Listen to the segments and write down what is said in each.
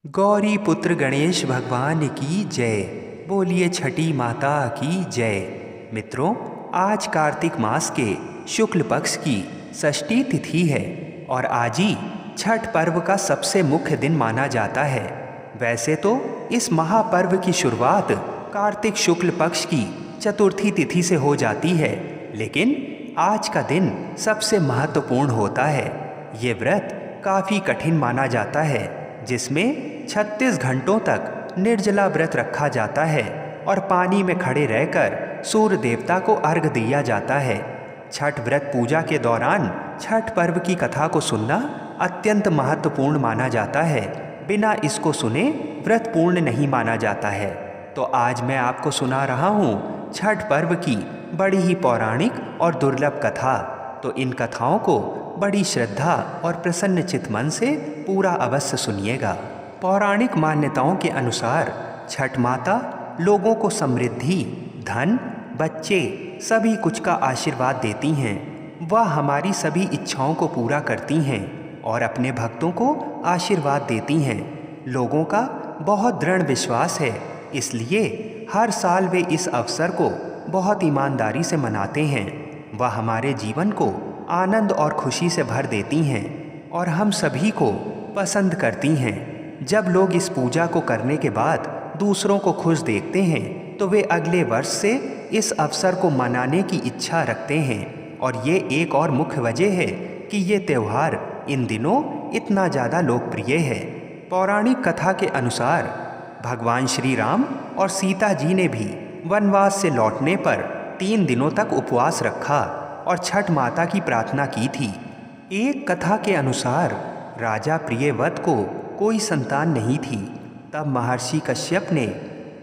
गौरी पुत्र गणेश भगवान की जय। बोलिए छठी माता की जय। मित्रों, आज कार्तिक मास के शुक्ल पक्ष की षष्ठी तिथि है और आज ही छठ पर्व का सबसे मुख्य दिन माना जाता है। वैसे तो इस महापर्व की शुरुआत कार्तिक शुक्ल पक्ष की चतुर्थी तिथि से हो जाती है, लेकिन आज का दिन सबसे महत्वपूर्ण होता है। ये व्रत काफ़ी कठिन माना जाता है, जिसमें 36 घंटों तक निर्जला व्रत रखा जाता है और पानी में खड़े रहकर सूर्य देवता को अर्घ दिया जाता है। छठ व्रत पूजा के दौरान छठ पर्व की कथा को सुनना अत्यंत महत्वपूर्ण माना जाता है। बिना इसको सुने व्रत पूर्ण नहीं माना जाता है। तो आज मैं आपको सुना रहा हूँ छठ पर्व की बड़ी ही पौराणिक और दुर्लभ कथा। तो इन कथाओं को बड़ी श्रद्धा और प्रसन्न चित्त मन से पूरा अवश्य सुनिएगा। पौराणिक मान्यताओं के अनुसार छठ माता लोगों को समृद्धि, धन, बच्चे सभी कुछ का आशीर्वाद देती हैं। वह हमारी सभी इच्छाओं को पूरा करती हैं और अपने भक्तों को आशीर्वाद देती हैं। लोगों का बहुत दृढ़ विश्वास है, इसलिए हर साल वे इस अवसर को बहुत ईमानदारी से मनाते हैं। वह हमारे जीवन को आनंद और खुशी से भर देती हैं और हम सभी को पसंद करती हैं। जब लोग इस पूजा को करने के बाद दूसरों को खुश देखते हैं तो वे अगले वर्ष से इस अवसर को मनाने की इच्छा रखते हैं। और ये एक और मुख्य वजह है कि ये त्यौहार इन दिनों इतना ज़्यादा लोकप्रिय है। पौराणिक कथा के अनुसार भगवान श्री राम और सीता जी ने भी वनवास से लौटने पर 3 दिनों तक उपवास रखा और छठ माता की प्रार्थना की थी। एक कथा के अनुसार राजा प्रियव्रत को कोई संतान नहीं थी। तब महर्षि कश्यप ने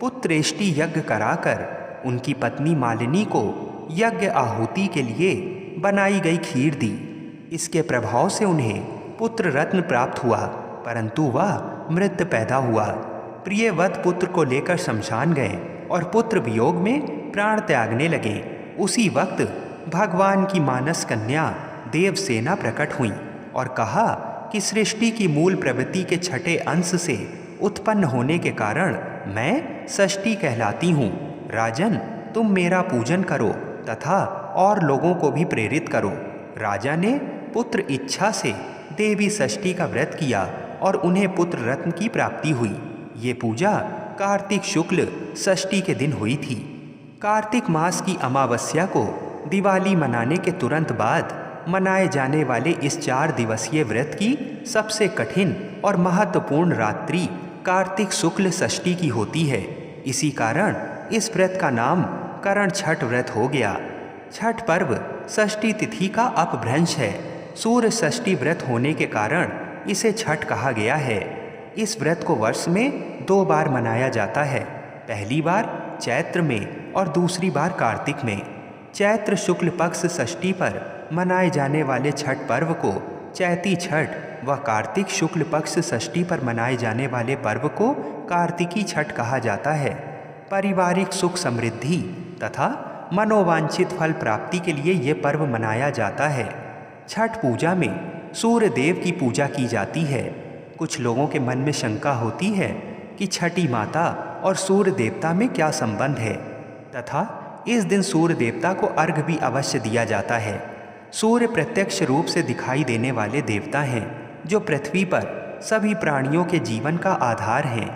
पुत्रेष्टि यज्ञ कराकर उनकी पत्नी मालिनी को यज्ञ आहुति के लिए बनाई गई खीर दी। इसके प्रभाव से उन्हें पुत्र रत्न प्राप्त हुआ, परंतु वह मृत पैदा हुआ। प्रियव्रत पुत्र को लेकर शमशान गए और पुत्र वियोग में प्राण त्यागने लगे। उसी वक्त भगवान की मानस कन्या देवसेना प्रकट हुई और कहा कि सृष्टि की मूल प्रवृत्ति के छठे अंश से उत्पन्न होने के कारण मैं षष्ठी कहलाती हूँ। राजन, तुम मेरा पूजन करो तथा और लोगों को भी प्रेरित करो। राजा ने पुत्र इच्छा से देवी षष्ठी का व्रत किया और उन्हें पुत्र रत्न की प्राप्ति हुई। ये पूजा कार्तिक शुक्ल षष्ठी के दिन हुई थी। कार्तिक मास की अमावस्या को दिवाली मनाने के तुरंत बाद मनाए जाने वाले इस 4 दिवसीय व्रत की सबसे कठिन और महत्वपूर्ण रात्रि कार्तिक शुक्ल षष्ठी की होती है। इसी कारण इस व्रत का नाम करण छठ व्रत हो गया। छठ पर्व षष्ठी तिथि का अपभ्रंश है। सूर्य षष्ठी व्रत होने के कारण इसे छठ कहा गया है। इस व्रत को वर्ष में 2 बार मनाया जाता है, पहली बार चैत्र में और दूसरी बार कार्तिक में। चैत्र शुक्ल पक्ष षष्ठी पर मनाए जाने वाले छठ पर्व को चैती छठ व कार्तिक शुक्ल पक्ष षष्ठी पर मनाए जाने वाले पर्व को कार्तिकी छठ कहा जाता है। पारिवारिक सुख समृद्धि तथा मनोवांछित फल प्राप्ति के लिए ये पर्व मनाया जाता है। छठ पूजा में सूर्य देव की पूजा की जाती है। कुछ लोगों के मन में शंका होती है कि छठी माता और सूर्य देवता में क्या संबंध है, तथा इस दिन सूर्य देवता को अर्घ भी अवश्य दिया जाता है। सूर्य प्रत्यक्ष रूप से दिखाई देने वाले देवता हैं, जो पृथ्वी पर सभी प्राणियों के जीवन का आधार हैं।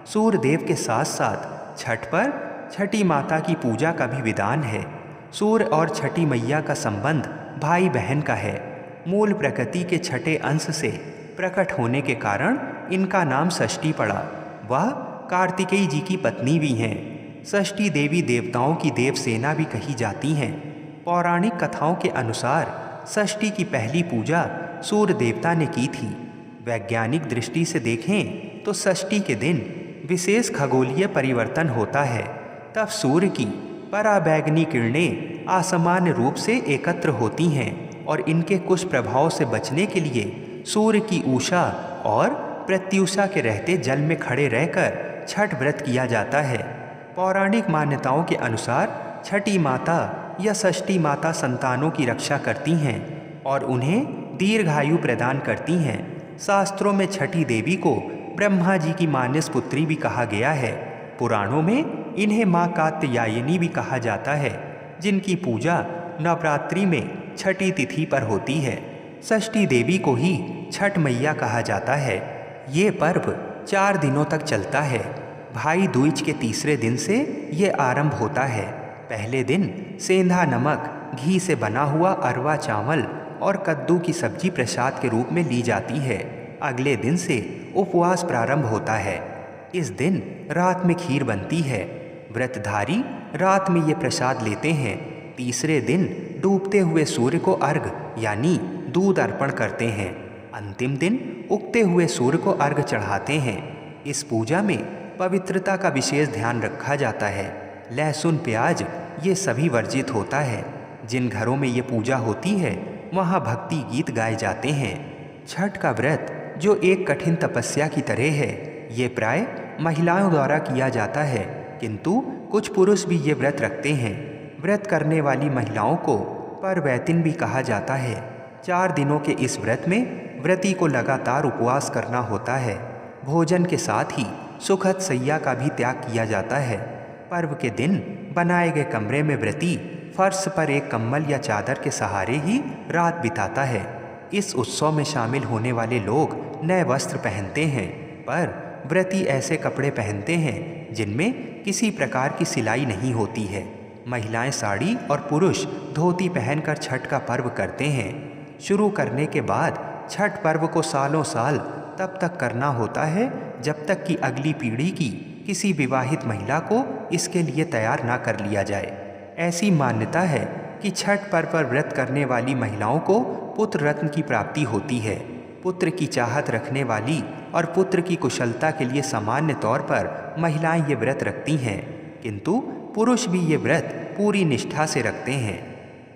सूर्य देव के साथ साथ छठ पर छठी माता की पूजा का भी विधान है। सूर्य और छठी मैया का संबंध भाई बहन का है। मूल प्रकृति के छठे अंश से प्रकट होने के कारण इनका नाम षष्ठी पड़ा। वह कार्तिकेय जी की पत्नी भी हैं। षष्ठी देवी देवताओं की देवसेना भी कही जाती हैं। पौराणिक कथाओं के अनुसार षष्ठी की पहली पूजा सूर्य देवता ने की थी। वैज्ञानिक दृष्टि से देखें तो षष्ठी के दिन विशेष खगोलीय परिवर्तन होता है। तब सूर्य की पराबैंगनी किरणें असामान्य रूप से एकत्र होती हैं और इनके कुछ प्रभाव से बचने के लिए सूर्य की उषा और प्रत्युषा के रहते जल में खड़े रहकर छठ व्रत किया जाता है। पौराणिक मान्यताओं के अनुसार छठी माता या षष्ठी माता संतानों की रक्षा करती हैं और उन्हें दीर्घायु प्रदान करती हैं। शास्त्रों में छठी देवी को ब्रह्मा जी की मानस पुत्री भी कहा गया है। पुराणों में इन्हें माँ कात्यायनी भी कहा जाता है, जिनकी पूजा नवरात्रि में छठी तिथि पर होती है। षष्ठी देवी को ही छठ मैया कहा जाता है। ये पर्व 4 दिनों तक चलता है। भाई दूज के तीसरे दिन से ये आरंभ होता है। पहले दिन सेंधा नमक, घी से बना हुआ अरवा चावल और कद्दू की सब्जी प्रसाद के रूप में ली जाती है। अगले दिन से उपवास प्रारंभ होता है। इस दिन रात में खीर बनती है। व्रतधारी रात में ये प्रसाद लेते हैं। तीसरे दिन डूबते हुए सूर्य को अर्घ यानी दूध अर्पण करते हैं। अंतिम दिन उगते हुए सूर्य को अर्घ चढ़ाते हैं। इस पूजा में पवित्रता का विशेष ध्यान रखा जाता है। लहसुन, प्याज ये सभी वर्जित होता है। जिन घरों में ये पूजा होती है वहाँ भक्ति गीत गाए जाते हैं। छठ का व्रत जो एक कठिन तपस्या की तरह है, ये प्राय महिलाओं द्वारा किया जाता है, किंतु कुछ पुरुष भी ये व्रत रखते हैं। व्रत करने वाली महिलाओं को परवैतिन भी कहा जाता है। 4 दिनों के इस व्रत में व्रती को लगातार उपवास करना होता है। भोजन के साथ ही सुखद सैया का भी त्याग किया जाता है। पर्व के दिन बनाए गए कमरे में व्रती फर्श पर एक कंबल या चादर के सहारे ही रात बिताता है। इस उत्सव में शामिल होने वाले लोग नए वस्त्र पहनते हैं, पर व्रती ऐसे कपड़े पहनते हैं जिनमें किसी प्रकार की सिलाई नहीं होती है। महिलाएं साड़ी और पुरुष धोती पहनकर छठ का पर्व करते हैं। शुरू करने के बाद छठ पर्व को सालों साल तब तक करना होता है जब तक कि अगली पीढ़ी की किसी विवाहित महिला को इसके लिए तैयार ना कर लिया जाए। ऐसी मान्यता है कि छठ पर्व पर व्रत करने वाली महिलाओं को पुत्र रत्न की प्राप्ति होती है। पुत्र की चाहत रखने वाली और पुत्र की कुशलता के लिए सामान्य तौर पर महिलाएं ये व्रत रखती हैं, किंतु पुरुष भी ये व्रत पूरी निष्ठा से रखते हैं।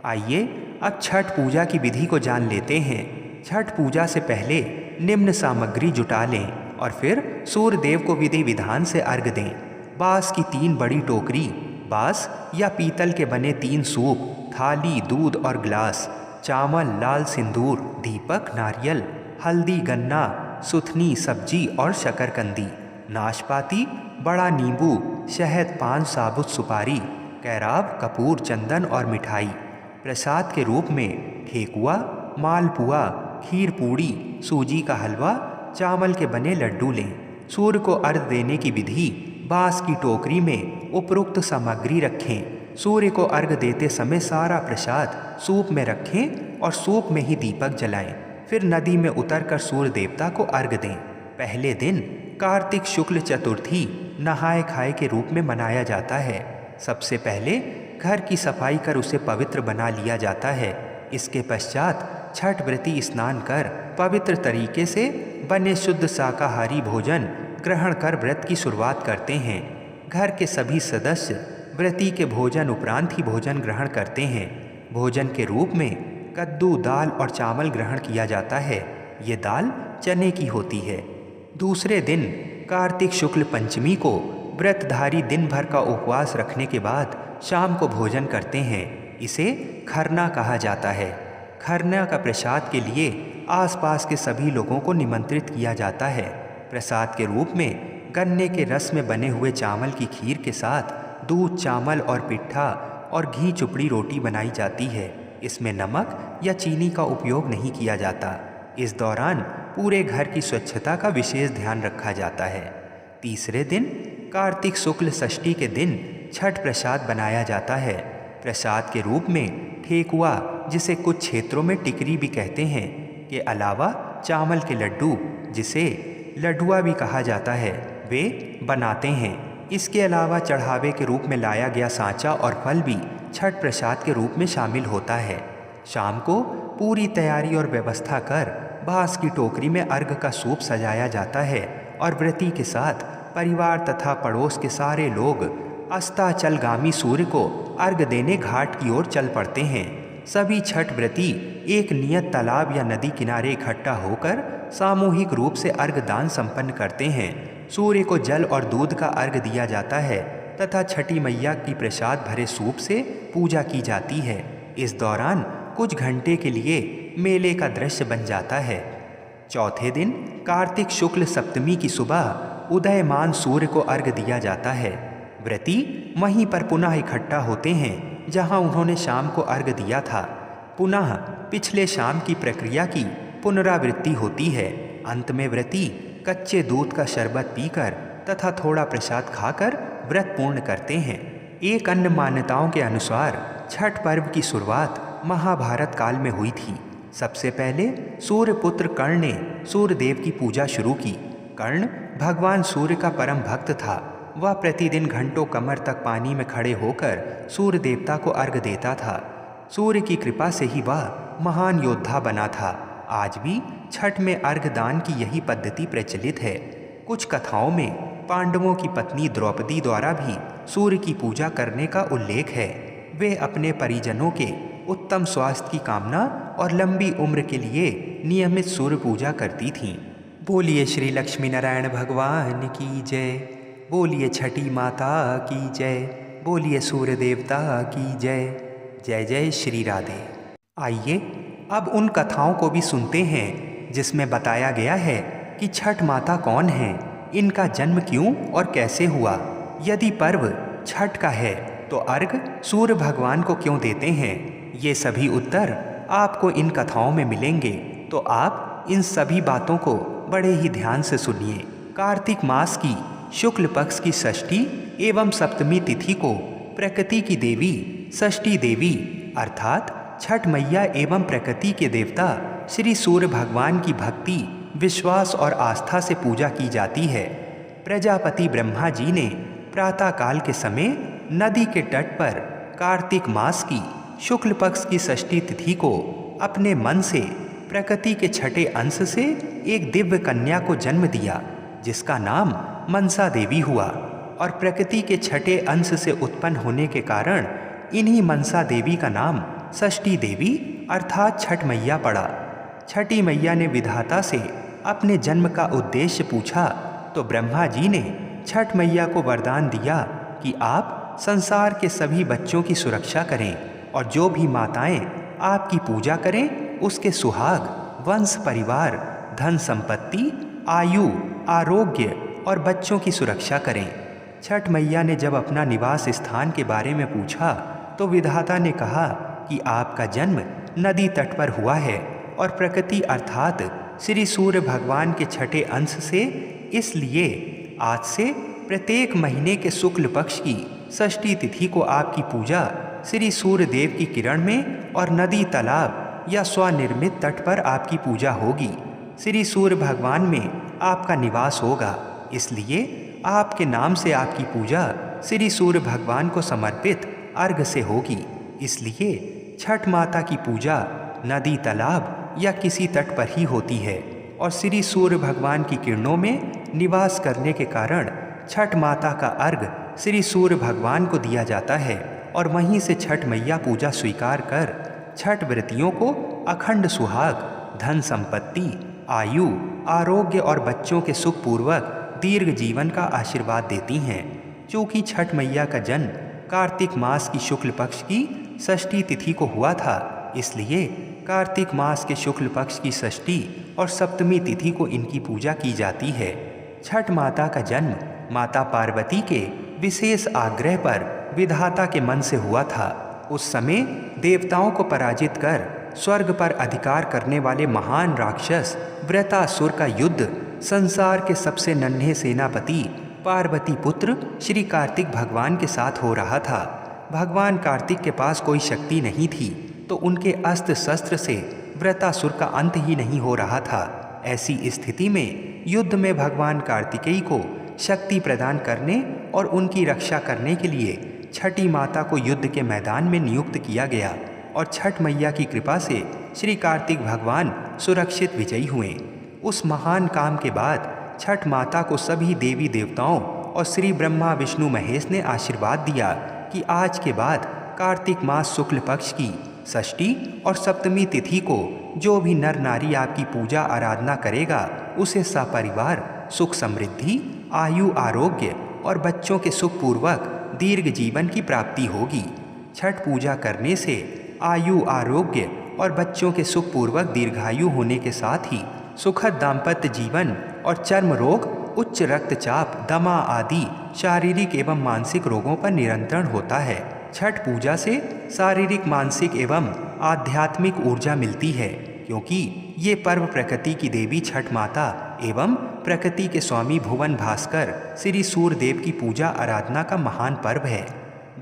आइए अब छठ पूजा की विधि को जान लेते हैं। छठ पूजा से पहले निम्न सामग्री जुटा लें और फिर सूर्य देव को विधि विधान से अर्घ दें। बांस की 3 बड़ी टोकरी, बांस या पीतल के बने 3 सूप, थाली, दूध और ग्लास, चावल, लाल सिंदूर, दीपक, नारियल, हल्दी, गन्ना, सुथनी, सब्जी और शकरकंदी, नाशपाती, बड़ा नींबू, शहद, पान, साबुत सुपारी, कैराब, कपूर, चंदन और मिठाई। प्रसाद के रूप में ठेकुआ, मालपुआ, खीर पूड़ी, सूजी का हलवा, चावल के बने लड्डू लें। सूर्य को अर्घ देने की विधि: बांस की टोकरी में उपरोक्त सामग्री रखें। सूर्य को अर्घ देते समय सारा प्रसाद सूप में रखें और सूप में ही दीपक जलाएं। फिर नदी में उतरकर सूर्य देवता को अर्घ दें। पहले दिन कार्तिक शुक्ल चतुर्थी नहाए खाए के रूप में मनाया जाता है। सबसे पहले घर की सफाई कर उसे पवित्र बना लिया जाता है। इसके पश्चात छठ व्रती स्नान कर पवित्र तरीके से बने शुद्ध शाकाहारी भोजन ग्रहण कर व्रत की शुरुआत करते हैं। घर के सभी सदस्य व्रती के भोजन उपरांत ही भोजन ग्रहण करते हैं। भोजन के रूप में कद्दू, दाल और चावल ग्रहण किया जाता है। ये दाल चने की होती है। दूसरे दिन कार्तिक शुक्ल पंचमी को व्रतधारी दिन भर का उपवास रखने के बाद शाम को भोजन करते हैं। इसे खरना कहा जाता है। खरना का प्रसाद के लिए आसपास के सभी लोगों को निमंत्रित किया जाता है। प्रसाद के रूप में गन्ने के रस में बने हुए चावल की खीर के साथ दूध, चावल और पिट्ठा और घी चुपड़ी रोटी बनाई जाती है। इसमें नमक या चीनी का उपयोग नहीं किया जाता। इस दौरान पूरे घर की स्वच्छता का विशेष ध्यान रखा जाता है। तीसरे दिन कार्तिक शुक्ल षष्ठी के दिन छठ प्रसाद बनाया जाता है। प्रसाद के रूप में ठेकुआ, जिसे कुछ क्षेत्रों में टिकरी भी कहते हैं, के अलावा चावल के लड्डू, जिसे लड्डुआ भी कहा जाता है, वे बनाते हैं। इसके अलावा चढ़ावे के रूप में लाया गया सांचा और फल भी छठ प्रसाद के रूप में शामिल होता है। शाम को पूरी तैयारी और व्यवस्था कर बांस की टोकरी में अर्घ का सूप सजाया जाता है और व्रती के साथ परिवार तथा पड़ोस के सारे लोग अस्ताचलगामी सूर्य को अर्घ देने घाट की ओर चल पड़ते हैं। सभी छठ व्रती एक नियत तालाब या नदी किनारे इकट्ठा होकर सामूहिक रूप से अर्घ दान संपन्न करते हैं। सूर्य को जल और दूध का अर्घ दिया जाता है तथा छठी मैया की प्रसाद भरे सूप से पूजा की जाती है। इस दौरान कुछ घंटे के लिए मेले का दृश्य बन जाता है। चौथे दिन कार्तिक शुक्ल सप्तमी की सुबह उदयमान सूर्य को अर्घ दिया जाता है। व्रती वहीं पर पुनः इकट्ठा होते हैं जहां उन्होंने शाम को अर्घ दिया था। पुनः पिछले शाम की प्रक्रिया की पुनरावृत्ति होती है। अंत में व्रती कच्चे दूध का शरबत पीकर तथा थोड़ा प्रसाद खाकर व्रत पूर्ण करते हैं। एक अन्य मान्यताओं के अनुसार छठ पर्व की शुरुआत महाभारत काल में हुई थी। सबसे पहले सूर्यपुत्र कर्ण ने सूर्य देव की पूजा शुरू की। कर्ण भगवान सूर्य का परम भक्त था। वह प्रतिदिन घंटों कमर तक पानी में खड़े होकर सूर्य देवता को अर्घ देता था। सूर्य की कृपा से ही वह महान योद्धा बना था। आज भी छठ में अर्घ दान की यही पद्धति प्रचलित है। कुछ कथाओं में पांडवों की पत्नी द्रौपदी द्वारा भी सूर्य की पूजा करने का उल्लेख है। वे अपने परिजनों के उत्तम स्वास्थ्य की कामना और लंबी उम्र के लिए नियमित सूर्य पूजा करती थीं। बोलिए श्री लक्ष्मी नारायण भगवान की जय। बोलिए छठी माता की जय। बोलिए सूर्य देवता की जय। जय जय श्री राधे। आइए अब उन कथाओं को भी सुनते हैं जिसमें बताया गया है कि छठ माता कौन है, इनका जन्म क्यों और कैसे हुआ। यदि पर्व छठ का है तो अर्घ सूर्य भगवान को क्यों देते हैं, ये सभी उत्तर आपको इन कथाओं में मिलेंगे। तो आप इन सभी बातों को बड़े ही ध्यान से सुनिए। कार्तिक मास की शुक्ल पक्ष की षष्ठी एवं सप्तमी तिथि को प्रकृति की देवी षष्ठी देवी अर्थात छठ मैया एवं प्रकृति के देवता श्री सूर्य भगवान की भक्ति, विश्वास और आस्था से पूजा की जाती है। प्रजापति ब्रह्मा जी ने प्रातःकाल के समय नदी के तट पर कार्तिक मास की शुक्ल पक्ष की षष्ठी तिथि को अपने मन से प्रकृति के छठे अंश से एक दिव्य कन्या को जन्म दिया, जिसका नाम मनसा देवी हुआ। और प्रकृति के छठे अंश से उत्पन्न होने के कारण इन्हीं मनसा देवी का नाम षष्ठी देवी अर्थात छठ मैया पड़ा। छठी मैया ने विधाता से अपने जन्म का उद्देश्य पूछा तो ब्रह्मा जी ने छठ मैया को वरदान दिया कि आप संसार के सभी बच्चों की सुरक्षा करें और जो भी माताएं आपकी पूजा करें उसके सुहाग, वंश परिवार, धन संपत्ति, आयु, आरोग्य और बच्चों की सुरक्षा करें। छठ मैया ने जब अपना निवास स्थान के बारे में पूछा तो विधाता ने कहा कि आपका जन्म नदी तट पर हुआ है और प्रकृति अर्थात श्री सूर्य भगवान के छठे अंश से, इसलिए आज से प्रत्येक महीने के शुक्ल पक्ष की षष्ठी तिथि को आपकी पूजा श्री सूर्य देव की किरण में और नदी, तालाब या स्वनिर्मित तट पर आपकी पूजा होगी। श्री सूर्य भगवान में आपका निवास होगा, इसलिए आपके नाम से आपकी पूजा श्री सूर्य भगवान को समर्पित अर्घ से होगी। इसलिए छठ माता की पूजा नदी, तालाब या किसी तट पर ही होती है और श्री सूर्य भगवान की किरणों में निवास करने के कारण छठ माता का अर्घ श्री सूर्य भगवान को दिया जाता है और वहीं से छठ मैया पूजा स्वीकार कर छठ व्रतियों को अखंड सुहाग, धन संपत्ति, आयु, आरोग्य और बच्चों के सुखपूर्वक दीर्घ जीवन का आशीर्वाद देती हैं। चूँकि छठ मैया का जन्म कार्तिक मास की शुक्ल पक्ष की षष्ठी तिथि को हुआ था, इसलिए कार्तिक मास के शुक्ल पक्ष की षष्ठी और सप्तमी तिथि को इनकी पूजा की जाती है। छठ माता का जन्म माता पार्वती के विशेष आग्रह पर विधाता के मन से हुआ था। उस समय देवताओं को पराजित कर स्वर्ग पर अधिकार करने वाले महान राक्षस वृत्रासुर का युद्ध संसार के सबसे नन्हे सेनापति पार्वती पुत्र श्री कार्तिक भगवान के साथ हो रहा था। भगवान कार्तिक के पास कोई शक्ति नहीं थी तो उनके अस्त्र शस्त्र से वृत्रासुर का अंत ही नहीं हो रहा था। ऐसी स्थिति में युद्ध में भगवान कार्तिकेय को शक्ति प्रदान करने और उनकी रक्षा करने के लिए छठी माता को युद्ध के मैदान में नियुक्त किया गया और छठ मैया की कृपा से श्री कार्तिक भगवान सुरक्षित विजयी हुए। उस महान काम के बाद छठ माता को सभी देवी देवताओं और श्री ब्रह्मा विष्णु महेश ने आशीर्वाद दिया कि आज के बाद कार्तिक मास शुक्ल पक्ष की षष्ठी और सप्तमी तिथि को जो भी नर नारी आपकी पूजा आराधना करेगा उसे सपरिवार सुख समृद्धि, आयु, आरोग्य और बच्चों के सुखपूर्वक दीर्घ जीवन की प्राप्ति होगी। छठ पूजा करने से आयु, आरोग्य और बच्चों के सुखपूर्वक दीर्घायु होने के साथ ही सुखद दाम्पत्य जीवन और चर्म रोग, उच्च रक्तचाप, दमा आदि शारीरिक एवं मानसिक रोगों पर नियंत्रण होता है। छठ पूजा से शारीरिक, मानसिक एवं आध्यात्मिक ऊर्जा मिलती है, क्योंकि ये पर्व प्रकृति की देवी छठ माता एवं प्रकृति के स्वामी भुवन भास्कर श्री सूर्य देव की पूजा आराधना का महान पर्व है।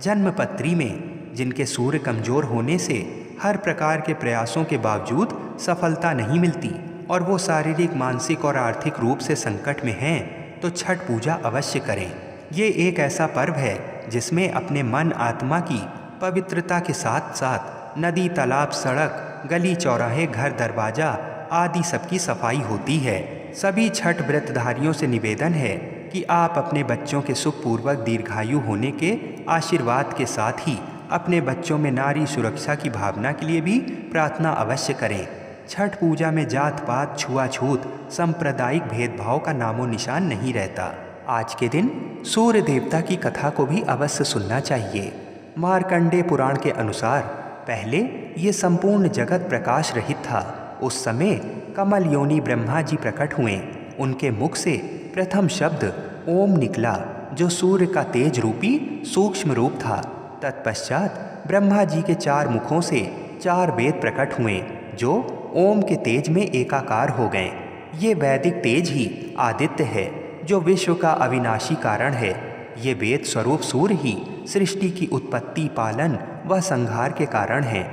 जन्मपत्री में जिनके सूर्य कमजोर होने से हर प्रकार के प्रयासों के बावजूद सफलता नहीं मिलती और वो शारीरिक, मानसिक और आर्थिक रूप से संकट में हैं, तो छठ पूजा अवश्य करें। ये एक ऐसा पर्व है जिसमें अपने मन आत्मा की पवित्रता के साथ साथ नदी, तालाब, सड़क, गली, चौराहे, घर, दरवाजा आदि सबकी सफाई होती है। सभी छठ व्रतधारियों से निवेदन है कि आप अपने बच्चों के सुखपूर्वक दीर्घायु होने के आशीर्वाद के साथ ही अपने बच्चों में नारी सुरक्षा की भावना के लिए भी प्रार्थना अवश्य करें। छठ पूजा में जात पात, छुआछूत, सांप्रदायिक भेदभाव का नामो निशान नहीं रहता। आज के दिन सूर्य देवता की कथा को भी अवश्य सुनना चाहिए। मार्कंडेय पुराण के अनुसार पहले ये संपूर्ण जगत प्रकाश रहित था। उस समय कमल योनि ब्रह्मा जी प्रकट हुए। उनके मुख से प्रथम शब्द ओम निकला, जो सूर्य का तेज रूपी सूक्ष्म रूप था। तत्पश्चात ब्रह्मा जी के 4 मुखों से 4 वेद प्रकट हुए, जो ओम के तेज में एकाकार हो गए। ये वैदिक तेज ही आदित्य है, जो विश्व का अविनाशी कारण है। ये वेद स्वरूप सूर्य ही सृष्टि की उत्पत्ति, पालन व संहार के कारण है।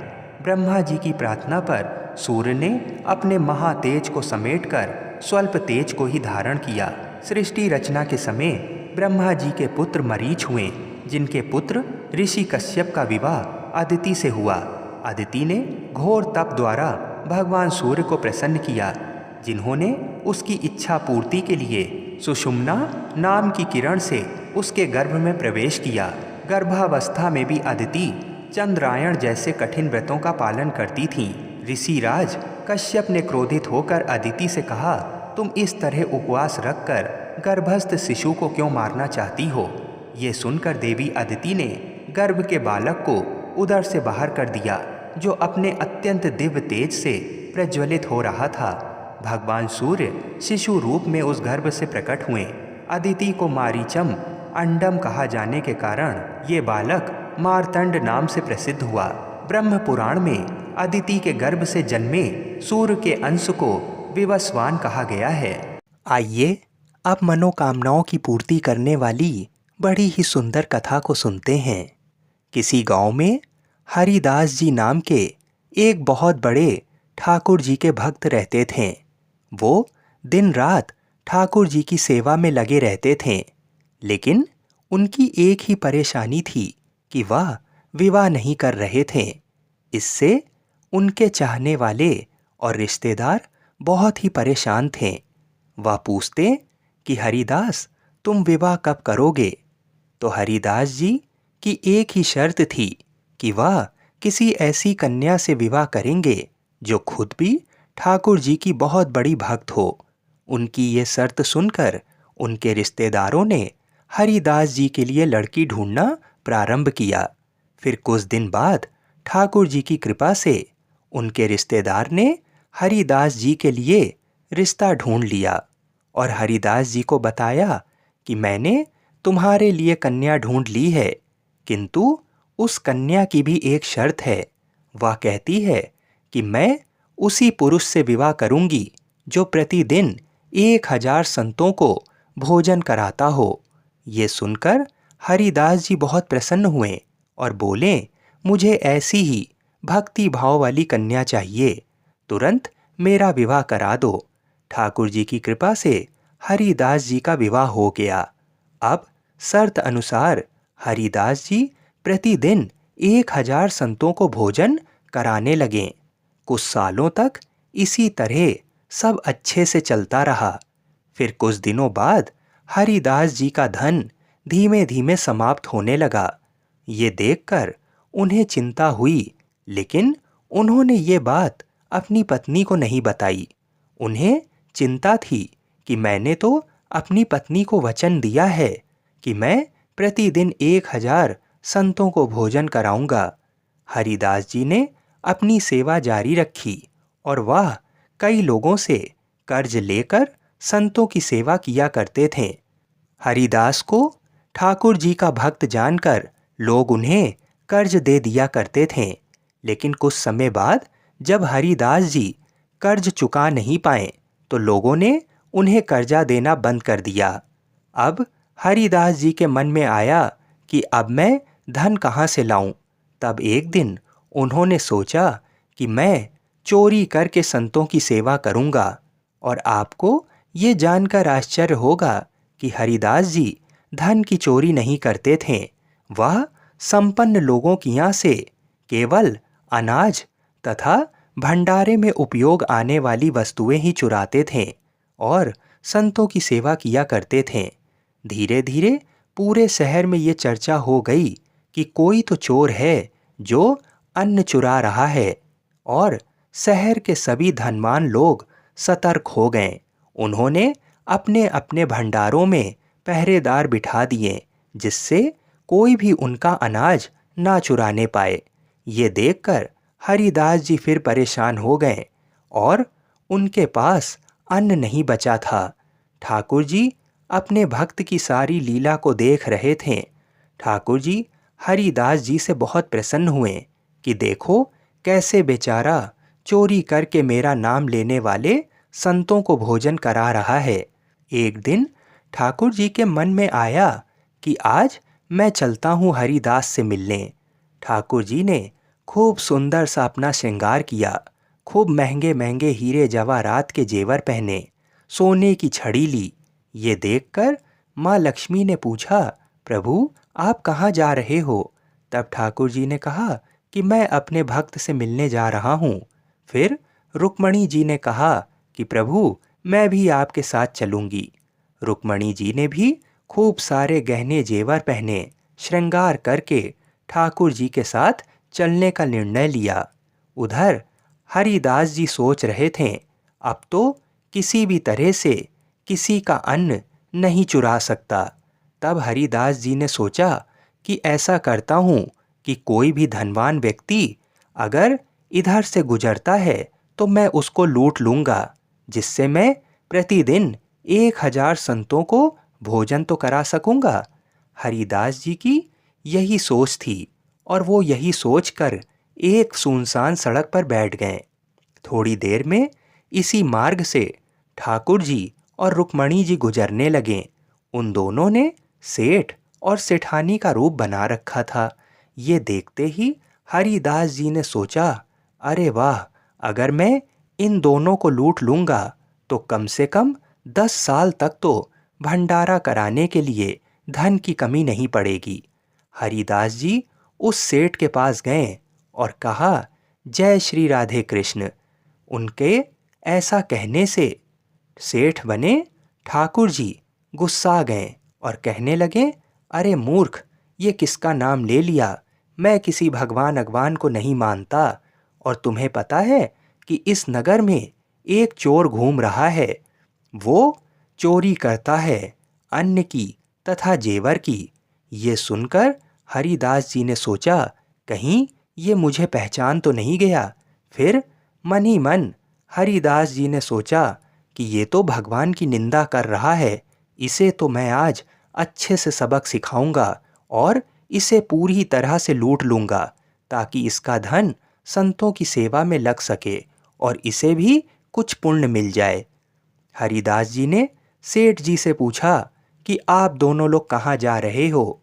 ब्रह्मा जी की प्रार्थना पर सूर्य ने अपने महातेज को समेटकर स्वल्प तेज को ही धारण किया। सृष्टि रचना के समय ब्रह्मा जी के पुत्र मरीच हुए, जिनके पुत्र ऋषि कश्यप का विवाह अदिति से हुआ। अदिति ने घोर तप द्वारा भगवान सूर्य को प्रसन्न किया, जिन्होंने उसकी इच्छा पूर्ति के लिए सुषुम्ना नाम की किरण से उसके गर्भ में प्रवेश किया। गर्भावस्था में भी अदिति चंद्रायण जैसे कठिन व्रतों का पालन करती थीं। ऋषिराज कश्यप ने क्रोधित होकर अदिति से कहा, तुम इस तरह उपवास रखकर गर्भस्थ शिशु को क्यों मारना चाहती हो? ये सुनकर देवी अदिति ने गर्भ के बालक को उदर से बाहर कर दिया, जो अपने अत्यंत दिव्य तेज से प्रज्वलित हो रहा था। भगवान सूर्य शिशु रूप में उस गर्भ से प्रकट हुए। अदिति को मारीचम अंडम कहा जाने के कारण ये बालक मारतंड नाम से प्रसिद्ध हुआ। ब्रह्म पुराण में अदिति के गर्भ से जन्मे सूर्य के अंश को विवस्वान कहा गया है। आइए अब मनोकामनाओं की पूर्ति करने वाली बड़ी ही सुंदर कथा को सुनते हैं। किसी गांव में हरिदास जी नाम के एक बहुत बड़े ठाकुर जी के भक्त रहते थे। वो दिन रात ठाकुर जी की सेवा में लगे रहते थे, लेकिन उनकी एक ही परेशानी थी कि वह विवाह नहीं कर रहे थे। इससे उनके चाहने वाले और रिश्तेदार बहुत ही परेशान थे। वह पूछते कि हरिदास, तुम विवाह कब करोगे? तो हरिदास जी की एक ही शर्त थी कि वह किसी ऐसी कन्या से विवाह करेंगे जो खुद भी ठाकुर जी की बहुत बड़ी भक्त हो। उनकी ये शर्त सुनकर उनके रिश्तेदारों ने हरिदास जी के लिए लड़की ढूंढना प्रारंभ किया। फिर कुछ दिन बाद ठाकुर जी की कृपा से उनके रिश्तेदार ने हरिदास जी के लिए रिश्ता ढूंढ लिया और हरिदास जी को बताया कि मैंने तुम्हारे लिए कन्या ढूंढ ली है, किंतु उस कन्या की भी एक शर्त है। वह कहती है कि मैं उसी पुरुष से विवाह करूंगी जो प्रतिदिन 1000 संतों को भोजन कराता हो। ये सुनकर हरिदास जी बहुत प्रसन्न हुए और बोले, मुझे ऐसी ही भक्ति भाव वाली कन्या चाहिए, तुरंत मेरा विवाह करा दो। ठाकुर जी की कृपा से हरिदास जी का विवाह हो गया। अब शर्त अनुसार हरिदास जी प्रतिदिन 1000 संतों को भोजन कराने लगे। कुछ सालों तक इसी तरह सब अच्छे से चलता रहा। फिर कुछ दिनों बाद हरिदास जी का धन धीमे धीमे समाप्त होने लगा। ये देखकर उन्हें चिंता हुई, लेकिन उन्होंने ये बात अपनी पत्नी को नहीं बताई। उन्हें चिंता थी कि मैंने तो अपनी पत्नी को वचन दिया है कि मैं प्रतिदिन 1000 संतों को भोजन कराऊंगा। हरिदास जी ने अपनी सेवा जारी रखी और वह कई लोगों से कर्ज लेकर संतों की सेवा किया करते थे। हरिदास को ठाकुर जी का भक्त जानकर लोग उन्हें कर्ज दे दिया करते थे, लेकिन कुछ समय बाद जब हरिदास जी कर्ज चुका नहीं पाए तो लोगों ने उन्हें कर्जा देना बंद कर दिया। अब हरिदास जी के मन में आया कि अब मैं धन कहाँ से लाऊं। तब एक दिन उन्होंने सोचा कि मैं चोरी करके संतों की सेवा करूंगा। और आपको ये जानकर आश्चर्य होगा कि हरिदास जी धन की चोरी नहीं करते थे। वह संपन्न लोगों की यहाँ से केवल अनाज तथा भंडारे में उपयोग आने वाली वस्तुएं ही चुराते थे और संतों की सेवा किया करते थे। धीरे धीरे पूरे शहर में ये चर्चा हो गई कि कोई तो चोर है जो अन्न चुरा रहा है, और शहर के सभी धनवान लोग सतर्क हो गए। उन्होंने अपने अपने भंडारों में पहरेदार बिठा दिए, जिससे कोई भी उनका अनाज ना चुराने पाए। ये देखकर हरिदास जी फिर परेशान हो गए और उनके पास अन्न नहीं बचा था। ठाकुर जी अपने भक्त की सारी लीला को देख रहे थे। ठाकुर जी हरिदास जी से बहुत प्रसन्न हुए कि देखो कैसे बेचारा चोरी करके मेरा नाम लेने वाले संतों को भोजन करा रहा है। एक दिन ठाकुर जी के मन में आया कि आज मैं चलता हूँ हरिदास से मिलने। ठाकुर जी ने खूब सुंदर सा अपना श्रृंगार किया, खूब महंगे महंगे हीरे जवाहरात के जेवर पहने, सोने की छड़ी ली। ये देखकर माँ लक्ष्मी ने पूछा, प्रभु आप कहाँ जा रहे हो? तब ठाकुर जी ने कहा कि मैं अपने भक्त से मिलने जा रहा हूँ। फिर रुक्मणी जी ने कहा कि प्रभु मैं भी आपके साथ चलूँगी। रुक्मणी जी ने भी खूब सारे गहने जेवर पहने, श्रृंगार करके ठाकुर जी के साथ चलने का निर्णय लिया। उधर हरिदास जी सोच रहे थे, अब तो किसी भी तरह से किसी का अन्न नहीं चुरा सकता। तब हरिदास जी ने सोचा कि ऐसा करता हूँ कि कोई भी धनवान व्यक्ति अगर इधर से गुजरता है तो मैं उसको लूट लूँगा, जिससे मैं प्रतिदिन 1000 संतों को भोजन तो करा सकूँगा। हरिदास जी की यही सोच थी और वो यही सोचकर एक सुनसान सड़क पर बैठ गए। थोड़ी देर में इसी मार्ग से ठाकुर जी और रुक्मणी जी गुजरने लगे। उन दोनों ने सेठ और सेठानी का रूप बना रखा था। ये देखते ही हरिदास जी ने सोचा, अरे वाह, अगर मैं इन दोनों को लूट लूँगा तो कम से कम 10 साल तक तो भंडारा कराने के लिए धन की कमी नहीं पड़ेगी। हरिदास जी उस सेठ के पास गए और कहा, जय श्री राधे कृष्ण। उनके ऐसा कहने से सेठ बने ठाकुर जी गुस्सा गए और कहने लगे, अरे मूर्ख, ये किसका नाम ले लिया? मैं किसी भगवान अगवान को नहीं मानता। और तुम्हें पता है कि इस नगर में एक चोर घूम रहा है। वो चोरी करता है अन्न की तथा जेवर की। ये सुनकर हरिदास जी ने सोचा, कहीं ये मुझे पहचान तो नहीं गया। फिर मन ही मन हरिदास जी ने सोचा कि ये तो भगवान की निंदा कर रहा है, इसे तो मैं आज अच्छे से सबक सिखाऊंगा और इसे पूरी तरह से लूट लूँगा, ताकि इसका धन संतों की सेवा में लग सके और इसे भी कुछ पुण्य मिल जाए। हरिदास जी ने सेठ जी से पूछा कि आप दोनों लोग कहाँ जा रहे हो?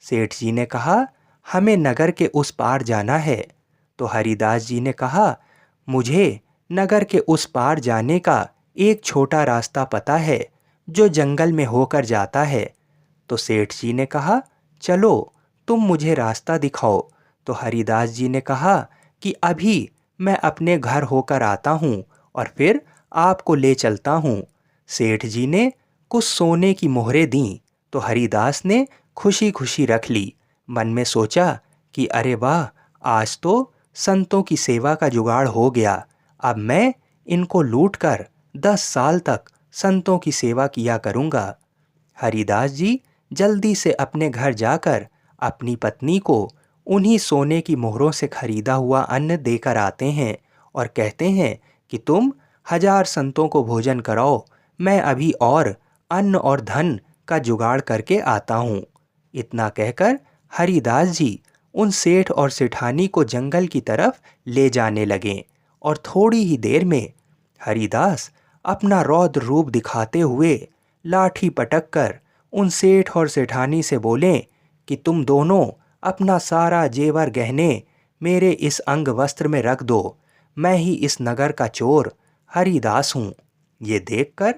सेठ जी ने कहा, हमें नगर के उस पार जाना है। तो हरिदास जी ने कहा, मुझे नगर के उस पार जाने का एक छोटा रास्ता पता है जो जंगल में होकर जाता है। तो सेठ जी ने कहा, चलो तुम मुझे रास्ता दिखाओ। तो हरिदास जी ने कहा कि अभी मैं अपने घर होकर आता हूँ और फिर आपको ले चलता हूँ। सेठ जी ने कुछ सोने की मोहरें दीं तो हरिदास ने खुशी खुशी रख ली। मन में सोचा कि अरे वाह, आज तो संतों की सेवा का जुगाड़ हो गया। अब मैं इनको लूटकर 10 साल तक संतों की सेवा किया करूँगा। हरिदास जी जल्दी से अपने घर जाकर अपनी पत्नी को उन्हीं सोने की मोहरों से खरीदा हुआ अन्न देकर आते हैं और कहते हैं कि तुम 1000 संतों को भोजन कराओ, मैं अभी और अन्न और धन का जुगाड़ करके आता हूँ। इतना कहकर हरिदास जी उन सेठ और सेठानी को जंगल की तरफ ले जाने लगे और थोड़ी ही देर में हरिदास अपना रौद्र रूप दिखाते हुए लाठी पटक कर उन सेठ और सेठानी से बोले कि तुम दोनों अपना सारा जेवर गहने मेरे इस अंग वस्त्र में रख दो, मैं ही इस नगर का चोर हरिदास हूँ। ये देखकर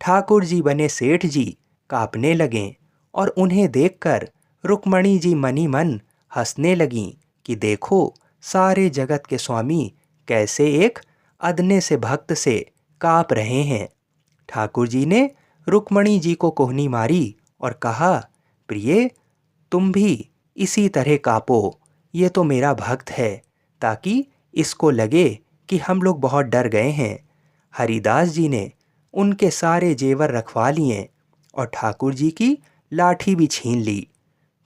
ठाकुर जी बने सेठ जी कांपने लगें और उन्हें देखकर रुक्मणी जी मनी मन हंसने लगीं कि देखो सारे जगत के स्वामी कैसे एक अदने से भक्त से काँप रहे हैं। ठाकुर जी ने रुक्मणी जी को कोहनी मारी और कहा, प्रिय तुम भी इसी तरह काँपो, ये तो मेरा भक्त है, ताकि इसको लगे कि हम लोग बहुत डर गए हैं। हरिदास जी ने उनके सारे जेवर रखवा लिए और ठाकुर जी की लाठी भी छीन ली।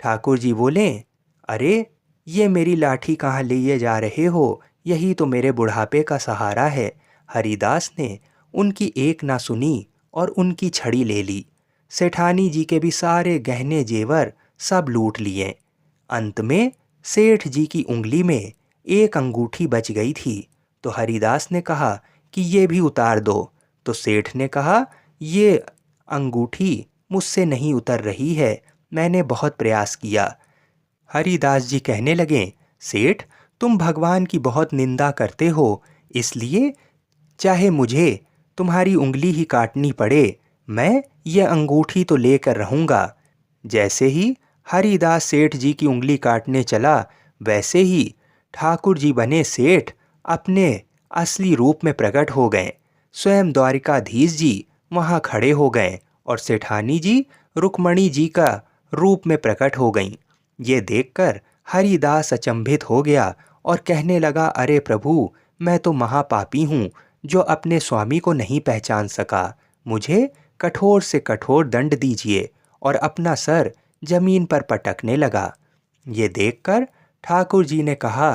ठाकुर जी बोले, अरे ये मेरी लाठी कहाँ लिए जा रहे हो, यही तो मेरे बुढ़ापे का सहारा है। हरिदास ने उनकी एक ना सुनी और उनकी छड़ी ले ली। सेठानी जी के भी सारे गहने जेवर सब लूट लिए। अंत में सेठ जी की उंगली में एक अंगूठी बच गई थी, तो हरिदास ने कहा कि ये भी उतार दो। तो सेठ ने कहा, ये अंगूठी मुझसे नहीं उतर रही है, मैंने बहुत प्रयास किया। हरिदास जी कहने लगे, सेठ तुम भगवान की बहुत निंदा करते हो, इसलिए चाहे मुझे तुम्हारी उंगली ही काटनी पड़े, मैं ये अंगूठी तो लेकर रहूँगा। जैसे ही हरिदास सेठ जी की उंगली काटने चला, वैसे ही ठाकुर जी बने सेठ अपने असली रूप में प्रकट हो गए। स्वयं द्वारिकाधीश जी वहाँ खड़े हो गए और सेठानी जी रुक्मणी जी का रूप में प्रकट हो गईं। ये देखकर हरिदास अचंभित हो गया और कहने लगा, अरे प्रभु, मैं तो महापापी हूँ जो अपने स्वामी को नहीं पहचान सका। मुझे कठोर से कठोर दंड दीजिए, और अपना सर जमीन पर पटकने लगा। ये देखकर ठाकुर जी ने कहा,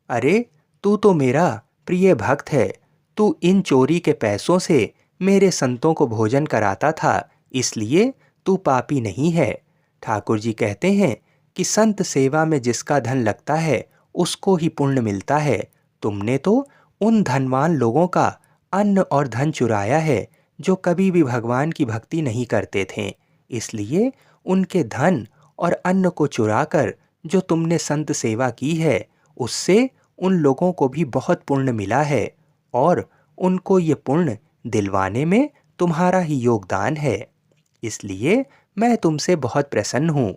अरे तू तो मेरा प्रिय भक्त है, तू इन चोरी के पैसों से मेरे संतों को भोजन कराता था, इसलिए तू पापी नहीं है। ठाकुर जी कहते हैं कि संत सेवा में जिसका धन लगता है उसको ही पुण्य मिलता है। तुमने तो उन धनवान लोगों का अन्न और धन चुराया है जो कभी भी भगवान की भक्ति नहीं करते थे, इसलिए उनके धन और अन्न को चुराकर जो तुमने संत सेवा की है, उससे उन लोगों को भी बहुत पुण्य मिला है, और उनको ये पुण्य दिलवाने में तुम्हारा ही योगदान है। इसलिए मैं तुमसे बहुत प्रसन्न हूँ।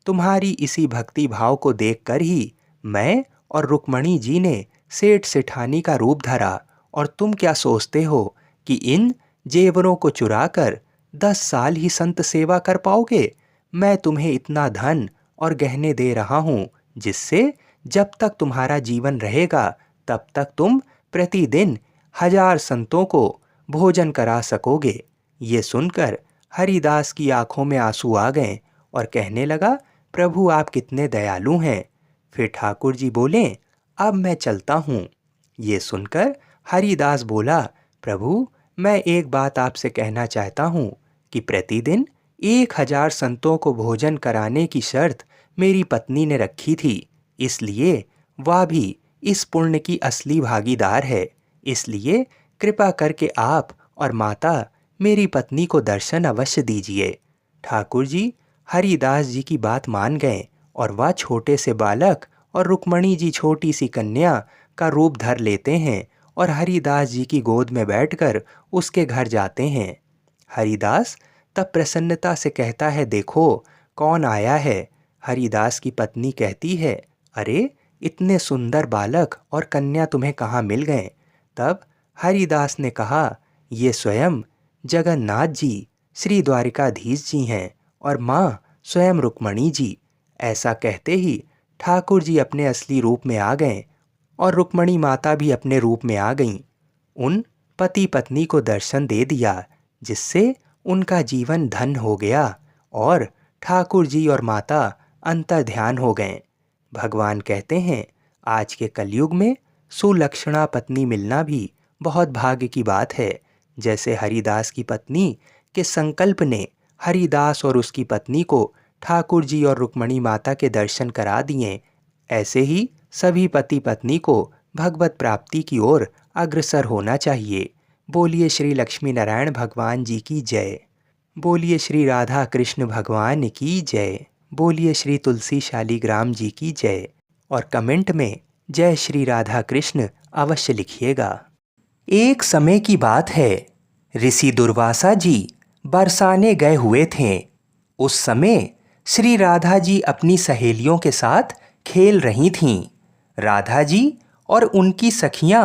तुम्हारी इसी भक्ति भाव को देखकर ही मैं और रुक्मणी जी ने सेठ सेठानी का रूप धरा, और तुम क्या सोचते हो कि इन जेवरों को चुराकर 10 साल ही संत सेवा कर पाओगे? मैं तुम्हें इतना धन और गहने दे रहा हूँ, जिससे जब तक तुम्हारा जीवन रहेगा तब तक तुम प्रतिदिन 1000 संतों को भोजन करा सकोगे। ये सुनकर हरिदास की आंखों में आंसू आ गए और कहने लगा, प्रभु आप कितने दयालु हैं। फिर ठाकुर जी बोले, अब मैं चलता हूँ। ये सुनकर हरिदास बोला, प्रभु मैं एक बात आपसे कहना चाहता हूँ कि प्रतिदिन 1000 संतों को भोजन कराने की शर्त मेरी पत्नी ने रखी थी, इसलिए वह भी इस पुण्य की असली भागीदार है। इसलिए कृपा करके आप और माता मेरी पत्नी को दर्शन अवश्य दीजिए। ठाकुर जी हरिदास जी की बात मान गए और वह छोटे से बालक और रुक्मणी जी छोटी सी कन्या का रूप धर लेते हैं और हरिदास जी की गोद में बैठकर उसके घर जाते हैं। हरिदास तब प्रसन्नता से कहता है, देखो कौन आया है। हरिदास की पत्नी कहती है, अरे इतने सुंदर बालक और कन्या तुम्हें कहाँ मिल गए? तब हरिदास ने कहा, ये स्वयं जगन्नाथ जी श्री द्वारिकाधीश जी हैं और माँ स्वयं रुक्मणी जी। ऐसा कहते ही ठाकुर जी अपने असली रूप में आ गए और रुक्मणी माता भी अपने रूप में आ गईं। उन पति पत्नी को दर्शन दे दिया, जिससे उनका जीवन धन हो गया और ठाकुर जी और माता अंतर्ध्यान हो गए। भगवान कहते हैं, आज के कलयुग में सुलक्षणा पत्नी मिलना भी बहुत भाग्य की बात है। जैसे हरिदास की पत्नी के संकल्प ने हरिदास और उसकी पत्नी को ठाकुर जी और रुक्मणी माता के दर्शन करा दिए, ऐसे ही सभी पति पत्नी को भगवत प्राप्ति की ओर अग्रसर होना चाहिए। बोलिए श्री लक्ष्मी नारायण भगवान जी की जय। बोलिए श्री राधा कृष्ण भगवान की जय। बोलिए श्री तुलसी शालीग्राम जी की जय। और कमेंट में जय श्री राधा कृष्ण अवश्य लिखिएगा। एक समय की बात है, ऋषि दुर्वासा जी बरसाने गए हुए थे। उस समय श्री राधा जी अपनी सहेलियों के साथ खेल रही थीं। राधा जी और उनकी सखियां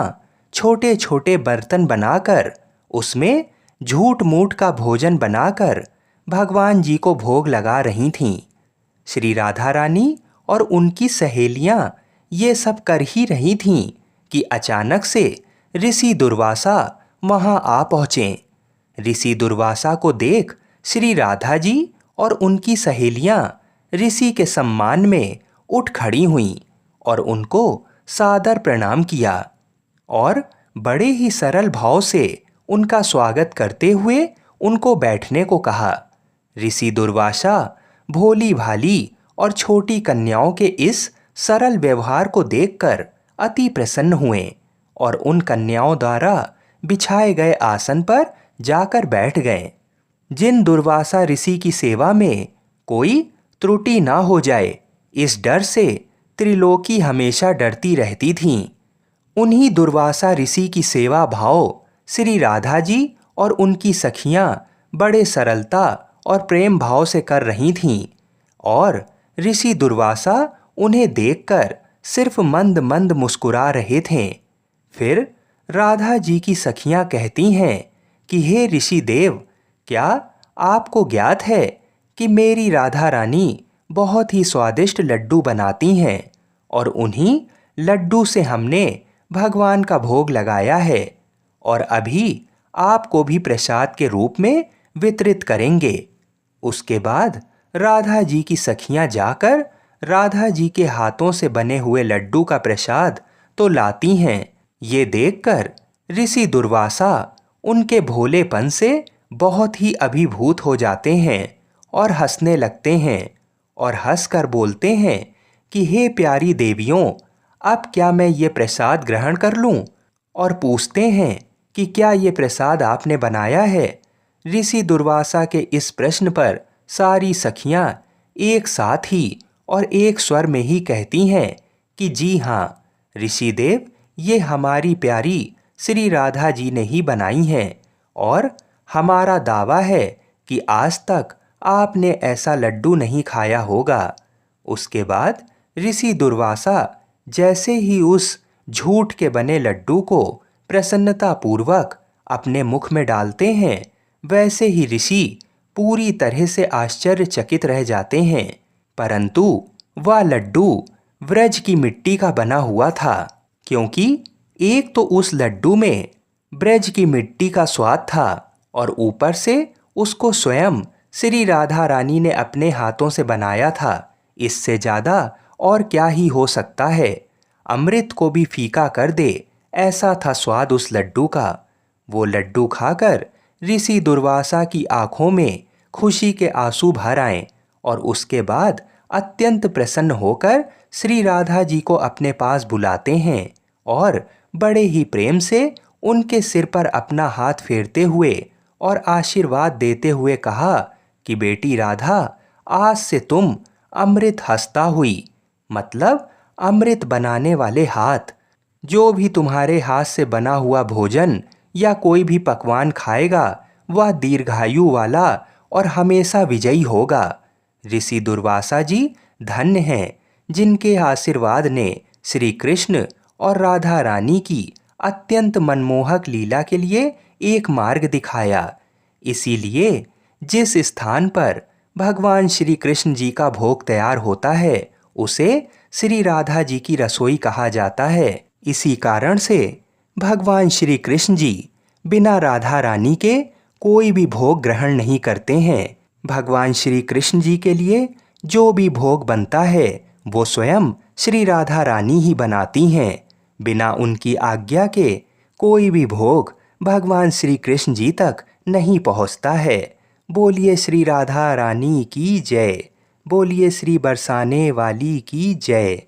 छोटे छोटे बर्तन बनाकर उसमें झूठ मूठ का भोजन बनाकर भगवान जी को भोग लगा रही थीं। श्री राधा रानी और उनकी सहेलियां ये सब कर ही रही थीं कि अचानक से ऋषि दुर्वासा वहां आ पहुँचे। ऋषि दुर्वासा को देख श्री राधा जी और उनकी सहेलियां ऋषि के सम्मान में उठ खड़ी हुईं और उनको सादर प्रणाम किया और बड़े ही सरल भाव से उनका स्वागत करते हुए उनको बैठने को कहा। ऋषि दुर्वासा भोली भाली और छोटी कन्याओं के इस सरल व्यवहार को देखकर अति प्रसन्न हुए और उन कन्याओं द्वारा बिछाए गए आसन पर जाकर बैठ गए। जिन दुर्वासा ऋषि की सेवा में कोई त्रुटि ना हो जाए, इस डर से त्रिलोकी हमेशा डरती रहती थीं। उन्हीं दुर्वासा ऋषि की सेवा भाव श्री राधा जी और उनकी सखियां बड़े सरलता और प्रेम भाव से कर रही थीं और ऋषि दुर्वासा उन्हें देखकर सिर्फ मंद मंद मुस्कुरा रहे थे। फिर राधा जी की सखियां कहती हैं कि हे ऋषि देव, क्या आपको ज्ञात है कि मेरी राधा रानी बहुत ही स्वादिष्ट लड्डू बनाती हैं और उन्हीं लड्डू से हमने भगवान का भोग लगाया है और अभी आपको भी प्रसाद के रूप में वितरित करेंगे। उसके बाद राधा जी की सखियां जाकर राधा जी के हाथों से बने हुए लड्डू का प्रसाद तो लाती हैं। ये देखकर ऋषि दुर्वासा उनके भोलेपन से बहुत ही अभिभूत हो जाते हैं और हंसने लगते हैं और हंसकर बोलते हैं कि हे प्यारी देवियों, अब क्या मैं ये प्रसाद ग्रहण कर लूं? और पूछते हैं कि क्या ये प्रसाद आपने बनाया है? ऋषि दुर्वासा के इस प्रश्न पर सारी सखियां एक साथ ही और एक स्वर में ही कहती हैं कि जी हाँ ऋषि देव, ये हमारी प्यारी श्री राधा जी ने ही बनाई हैं और हमारा दावा है कि आज तक आपने ऐसा लड्डू नहीं खाया होगा। उसके बाद ऋषि दुर्वासा जैसे ही उस झूठ के बने लड्डू को प्रसन्नतापूर्वक अपने मुख में डालते हैं, वैसे ही ऋषि पूरी तरह से आश्चर्यचकित रह जाते हैं। परंतु वह लड्डू व्रज की मिट्टी का बना हुआ था, क्योंकि एक तो उस लड्डू में ब्रज की मिट्टी का स्वाद था और ऊपर से उसको स्वयं श्री राधा रानी ने अपने हाथों से बनाया था। इससे ज़्यादा और क्या ही हो सकता है। अमृत को भी फीका कर दे, ऐसा था स्वाद उस लड्डू का। वो लड्डू खाकर ऋषि दुर्वासा की आंखों में खुशी के आंसू भर आए और उसके बाद अत्यंत प्रसन्न होकर श्री राधा जी को अपने पास बुलाते हैं और बड़े ही प्रेम से उनके सिर पर अपना हाथ फेरते हुए और आशीर्वाद देते हुए कहा कि बेटी राधा, आज से तुम अमृत हस्ता हुई, मतलब अमृत बनाने वाले हाथ। जो भी तुम्हारे हाथ से बना हुआ भोजन या कोई भी पकवान खाएगा, वह दीर्घायु वाला और हमेशा विजयी होगा। ऋषि दुर्वासा जी धन्य हैं, जिनके आशीर्वाद ने श्री कृष्ण और राधा रानी की अत्यंत मनमोहक लीला के लिए एक मार्ग दिखाया। इसीलिए जिस स्थान पर भगवान श्री कृष्ण जी का भोग तैयार होता है, उसे श्री राधा जी की रसोई कहा जाता है। इसी कारण से भगवान श्री कृष्ण जी बिना राधा रानी के कोई भी भोग ग्रहण नहीं करते हैं। भगवान श्री कृष्ण जी के लिए जो भी भोग बनता है, वो स्वयं श्री राधा रानी ही बनाती हैं। बिना उनकी आज्ञा के कोई भी भोग भगवान श्री कृष्ण जी तक नहीं पहुंचता है। बोलिए श्री राधा रानी की जय। बोलिए श्री बरसाने वाली की जय।